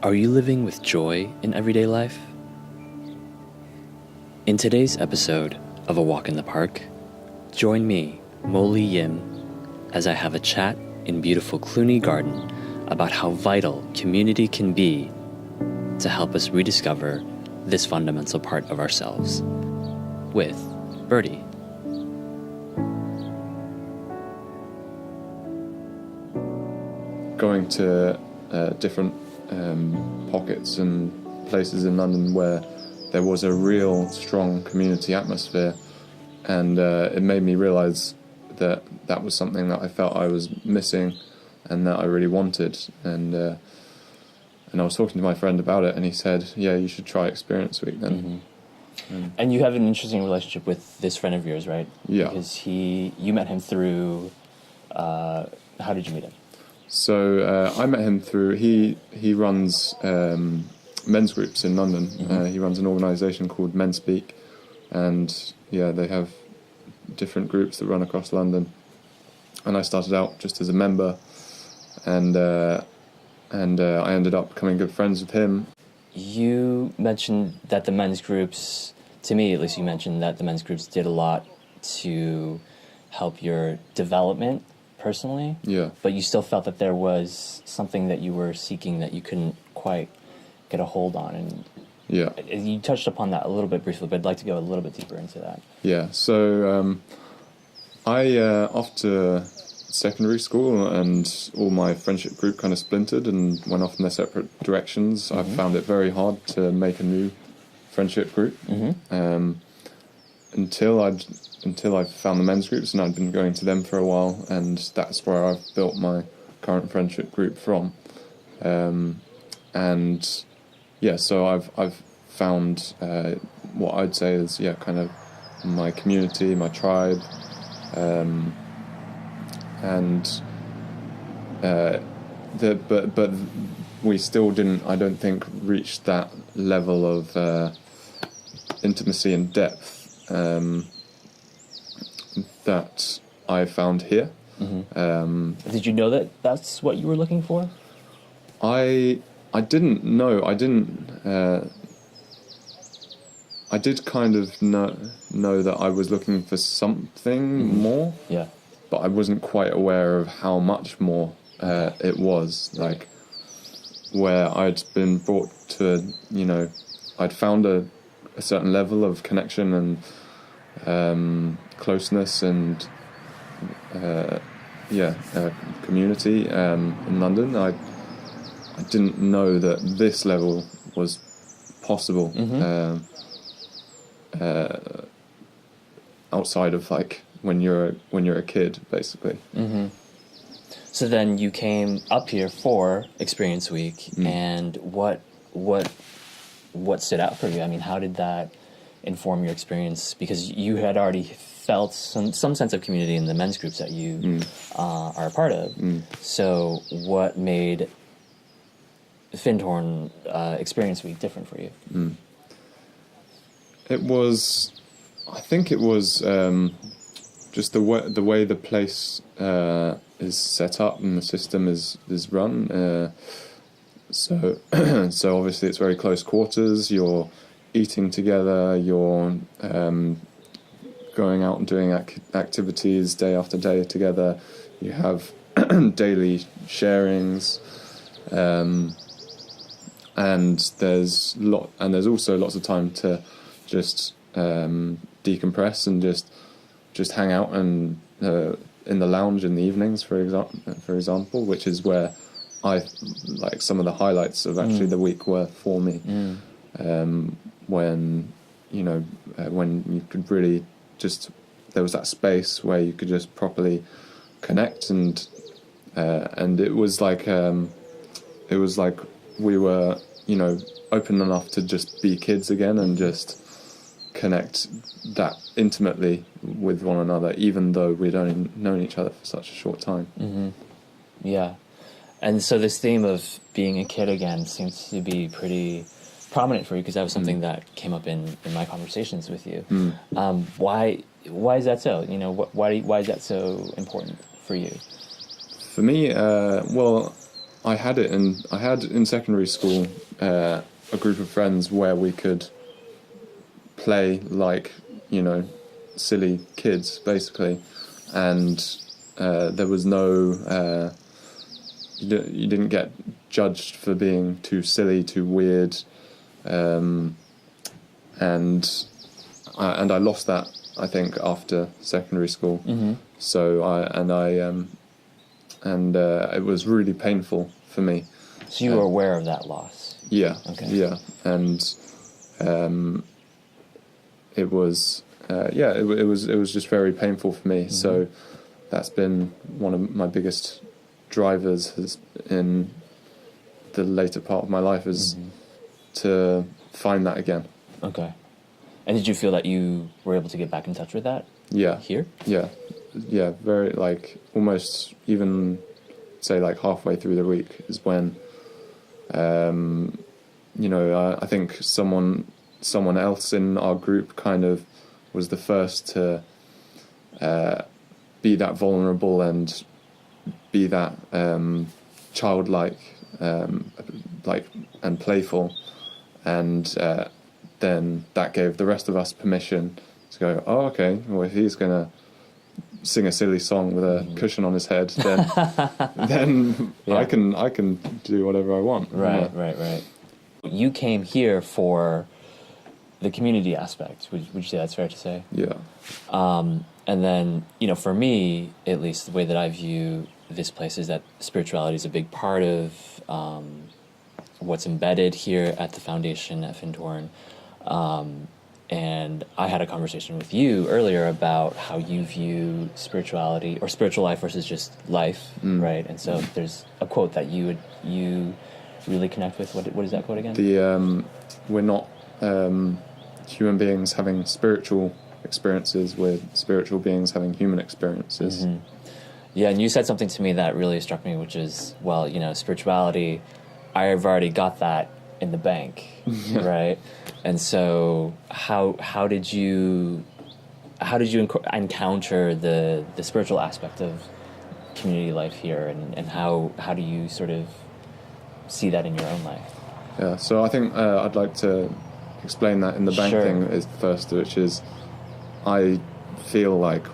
Are you living with joy in everyday life? In today's episode of A Walk in the Park, join me, Moly Yim, as I have a chat in beautiful Cluny Garden about how vital community can be to help us rediscover this fundamental part of ourselves, with Bertie. Going to different pockets and places in London where there was a real strong community atmosphere, and it made me realise that that was something that I felt I was missing and that I really wanted, and I was talking to my friend about it, and he said, yeah, you should try Experience Week then. Mm-hmm. And you have an interesting relationship with this friend of yours, right? Yeah. Because you met him through, how did you meet him? So I met him through, he runs men's groups in London. Mm-hmm. He runs an organisation called Men Speak, and yeah, they have different groups that run across London. And I started out just as a member, and I ended up becoming good friends with him. You mentioned that the men's groups, to me at least, you mentioned that the men's groups did a lot to help your development personally. Yeah. But you still felt that there was something that you were seeking that you couldn't quite get a hold on. And yeah, you touched upon that a little bit briefly, but I'd like to go a little bit deeper into that. Yeah. So I after secondary school, and all my friendship group kind of splintered and went off in their separate directions. Mm-hmm. I found it very hard to make a new friendship group. Mm-hmm. Until I found the men's groups, and I'd been going to them for a while, and that's where I've built my current friendship group from. And yeah, so I've found what I'd say is kind of my community, my tribe, but we still didn't, I don't think, reach that level of intimacy and depth that I found here. Mm-hmm. Did you know that that's what you were looking for? I didn't know. I did kind of know that I was looking for something more. Yeah. But I wasn't quite aware of how much more it was. Like, where I'd been brought to, I'd found a certain level of connection and closeness and community in London. I didn't know that this level was possible. Mm-hmm. Outside of like when you're a kid, basically. Mm-hmm. So then you came up here for Experience Week, and what stood out for you? I mean, how did that inform your experience? Because you had already felt some sense of community in the men's groups that you are a part of. So what made Findhorn Experience Week different for you? I think it was just the way the place is set up and the system is run. So obviously it's very close quarters. You're eating together. You're going out and doing activities day after day together. You have daily sharings, and there's also lots of time to just decompress and just hang out and in the lounge in the evenings, for example, which is where I like some of the highlights of actually the week were for me. When you could really there was that space where you could just properly connect, and it was like we were open enough to just be kids again and just connect that intimately with one another, even though we'd only known each other for such a short time. Mm-hmm. Yeah. And so this theme of being a kid again seems to be pretty prominent for you, because that was something that came up in my conversations with you. Why is that so? Why is that so important for you? For me, well, I had in secondary school a group of friends where we could play like, you know, silly kids basically, and there was no you didn't get judged for being too silly, too weird, and I lost that, I think, after secondary school. Mm-hmm. So it was really painful for me. So you were aware of that loss. Yeah. Okay. Yeah, and it was it was just very painful for me. Mm-hmm. So that's been one of my biggest drivers in the later part of my life is mm-hmm. to find that again. Okay. And did you feel that you were able to get back in touch with that? Yeah. Here? Yeah. Yeah, very, like, almost even, say, like, halfway through the week is when, you know, I think someone else in our group kind of was the first to be that vulnerable and be that childlike, like, and playful, and then that gave the rest of us permission to go, oh, okay, well, if he's going to sing a silly song with a cushion on his head, then yeah. I can do whatever I want. Right, yeah. Right. You came here for the community aspect. Would you say that's fair to say? Yeah. And then, you know, for me, at least, the way that I view this place is that spirituality is a big part of what's embedded here at the foundation at Findhorn. And I had a conversation with you earlier about how you view spirituality or spiritual life versus just life, right? And so there's a quote that you really connect with. What is that quote again? We're not human beings having spiritual experiences, we're spiritual beings having human experiences. Mm-hmm. Yeah, and you said something to me that really struck me, which is, well, you know, spirituality, I've already got that in the bank, right? And so how did you encounter the spiritual aspect of community life here, and how do you sort of see that in your own life? Yeah, so I think I'd like to explain that in the bank thing is first, which is I feel like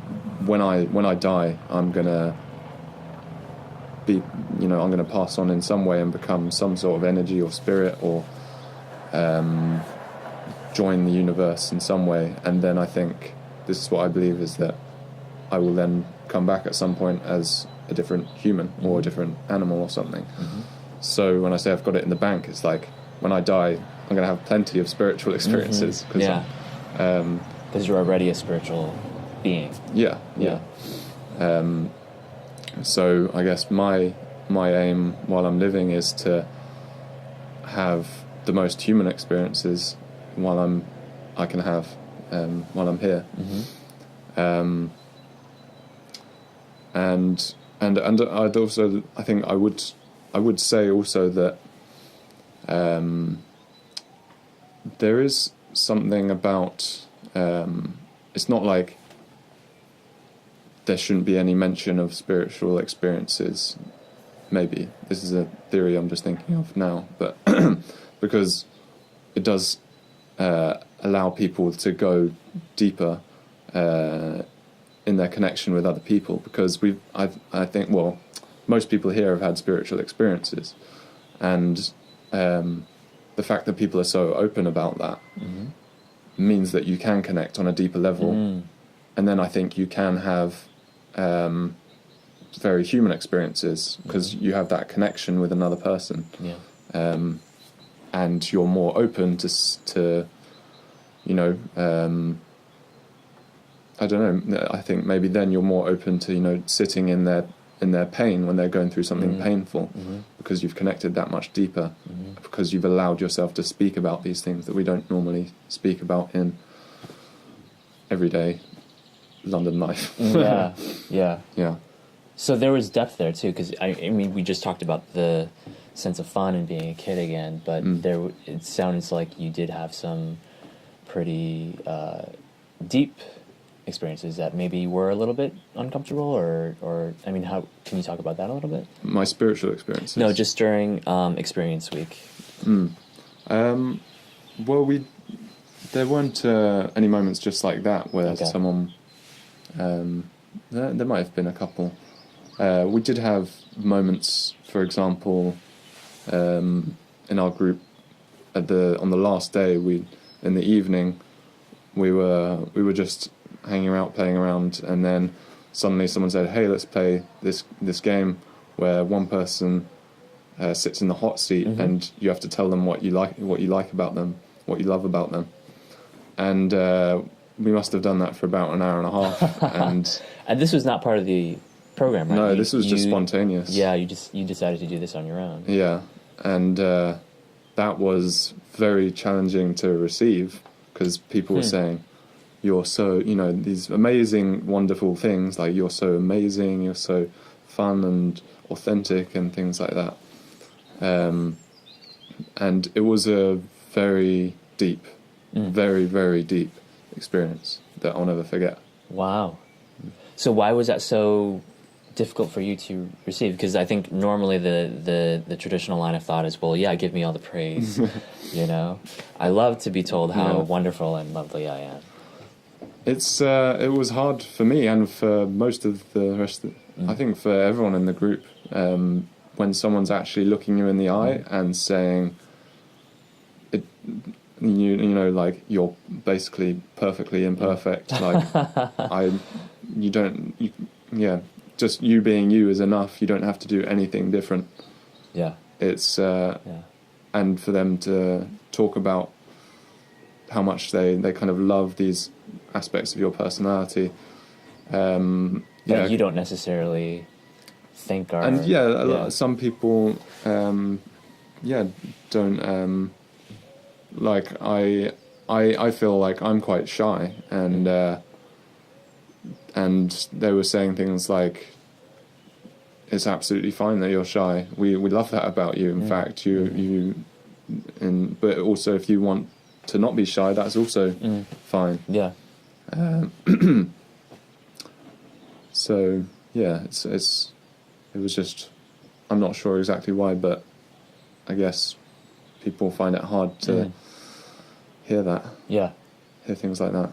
when I die, I'm gonna be, you know, I'm gonna pass on in some way and become some sort of energy or spirit, or join the universe in some way. And then I think this is what I believe, is that I will then come back at some point as a different human or a different animal or something. Mm-hmm. So when I say I've got it in the bank, it's like when I die, I'm going to have plenty of spiritual experiences. Mm-hmm. Yeah. Because you're already a spiritual being. Yeah. So I guess my aim while I'm living is to have the most human experiences while I can have while I'm here. Mm-hmm. And I'd also, I think I would say also that there is something about it's not like there shouldn't be any mention of spiritual experiences. Maybe this is a theory I'm just thinking of now, but because it does allow people to go deeper in their connection with other people, because I think, well, most people here have had spiritual experiences, and the fact that people are so open about that means that you can connect on a deeper level, and then I think you can have very human experiences because you have that connection with another person, and you're more open to you know, I don't know, I think maybe then you're more open to, you know, sitting in their pain when they're going through something painful, because you've connected that much deeper, because you've allowed yourself to speak about these things that we don't normally speak about in everyday London life. Yeah. So there was depth there too, because I mean, we just talked about the sense of fun and being a kid again, but it sounds like you did have some pretty deep experiences that maybe were a little bit uncomfortable, or I mean, how can you talk about that a little bit? My spiritual experiences. No, just during Experience Week. Well, there weren't any moments just like that where Okay. someone. There might have been a couple. We did have moments, for example, in our group on the last day. In the evening, we were just hanging out, playing around, and then suddenly someone said, "Hey, let's play this game where one person sits in the hot seat, and you have to tell them what you like about them, what you love about them." And we must have done that for about an hour and a half. And this was not part of the program, right? No, this was just spontaneous. Yeah, you decided to do this on your own. Yeah, and that was very challenging to receive because people were saying, "You're so, these amazing, wonderful things, like you're so amazing, you're so fun and authentic and things like that." And it was a very deep, very, very deep experience that I'll never forget. Wow. So why was that so difficult for you to receive? Because I think normally the traditional line of thought is, well, yeah, give me all the praise. I love to be told how wonderful and lovely I am. It was hard for me and for most of the rest of I think for everyone in the group, when someone's actually looking you in the eye and saying it, like you're basically perfectly imperfect, like just you being you is enough, you don't have to do anything different. Yeah. It's and for them to talk about how much they kind of love these aspects of your personality, that you don't necessarily think are... And some people don't like I feel like I'm quite shy, and they were saying things like, it's absolutely fine that you're shy, we love that about you, in fact but also if you want to not be shy, that's also fine. Yeah. So yeah, it was just, I'm not sure exactly why, but I guess people find it hard to hear that. Yeah. Hear things like that.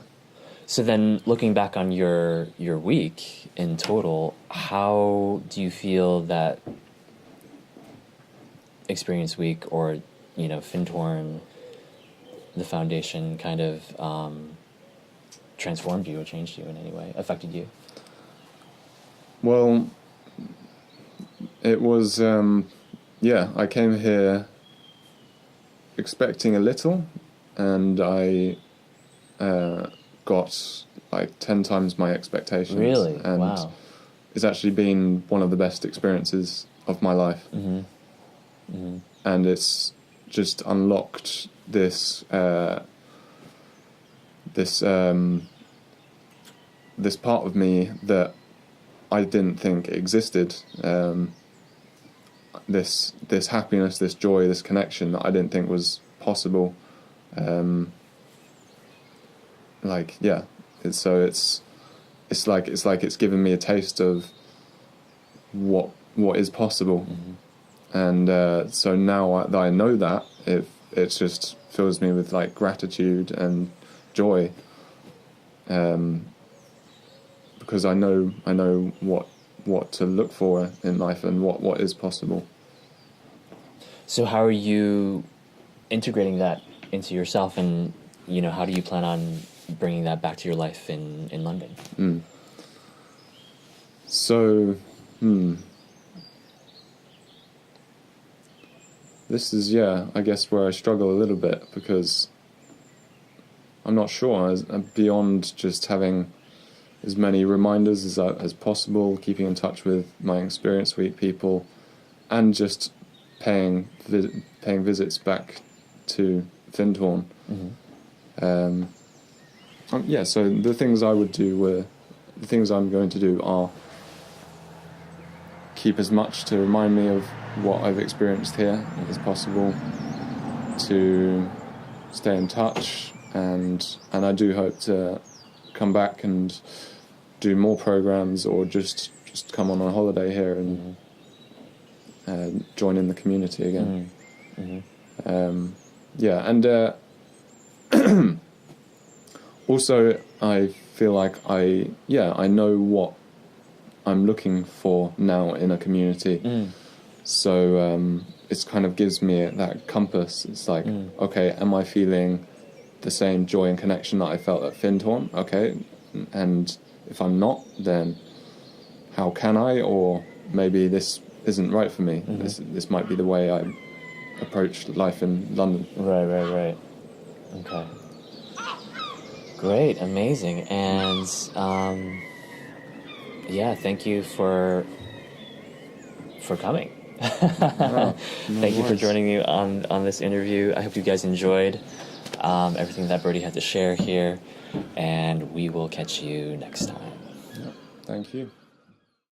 So then, looking back on your week in total, how do you feel that Experience Week or Findhorn, the foundation, kind of transformed you or changed you in any way, affected you? Well, it was I came here expecting a little, and I got like 10 times my expectations. Really? And wow. It's actually been one of the best experiences of my life. And it's just unlocked this this part of me that I didn't think existed. This happiness, this joy, this connection that I didn't think was possible. It's like it's given me a taste of what is possible, and so now that I know that, it just fills me with like gratitude and joy, because I know what to look for in life and what is possible. So how are you integrating that into yourself, and how do you plan on bringing that back to your life in London? So, this is, I guess where I struggle a little bit, because I'm not sure, beyond just having as many reminders as possible, keeping in touch with my Experience Week people, and just paying visits back to Findhorn. So the things I would do the things I'm going to do are keep as much to remind me of what I've experienced here as possible, to stay in touch, and I do hope to come back and do more programs, or just come on a holiday here and join in the community again. Yeah, and also I feel like I know what I'm looking for now in a community. So it kind of gives me that compass. It's like, okay, am I feeling the same joy and connection that I felt at Findhorn? Okay, and if I'm not, then how can I? Or maybe this isn't right for me. This might be the way I approach life in London. Right. Okay. Great, amazing, and yeah, thank you for coming. Thank you for joining me on this interview. I hope you guys enjoyed everything that Bertie had to share here, and we will catch you next time. Thank you.